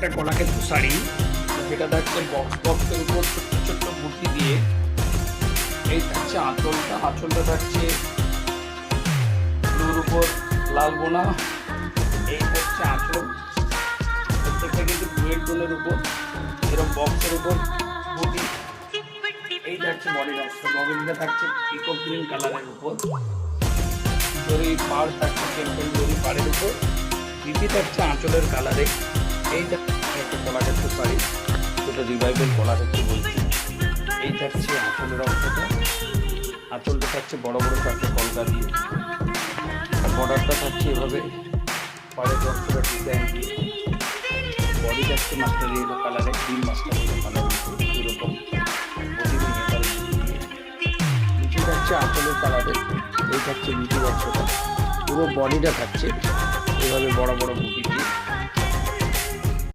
একটা কলাক্ষেত্র শাড়ি, যেটা থাকছে বক্সের উপর ছোট্ট ছোট্ট বুটি দিয়ে। এই থাকছে আঁচলটা থাকছে ব্লুর উপর লাল বোনা। এই হচ্ছে আঁচল, প্রত্যেকটা কিন্তু ডুয়েট টোনের উপর এরকম বক্সের উপর বুটি। এই থাকছে বডির অংশ, বডিটা থাকছে পিকক গ্রিন কালারের উপর, জরি পাড় থাকছে টেম্পল জরি পাড়ের উপর, বিপি থাকছে আঁচলের কালারে। এই একটা কলাক্ষেত্র শাড়ি, যেটা রিভাইভেল কলাক্ষেত্র বলছি। এই থাকছে আঁচলের অংশটা, আঁচলটা থাকছে বড় বড় চারটে কলকা দিয়ে, বর্ডারটা থাকছে এভাবে পাড়ের অংশটা ডিজাইন দিয়ে। বডি থাকছে মাস্টার ইয়েলো কালারে, গ্রিন মাস্টার ইয়েলো কালার এরকম বডি ভেঙে কালার দিয়ে। নিচে থাকছে আঁচলের কালারে। এই থাকছে নিচের অংশটা, পুরো বডিটা থাকছে এভাবে বড় বড় বুটি দিয়ে।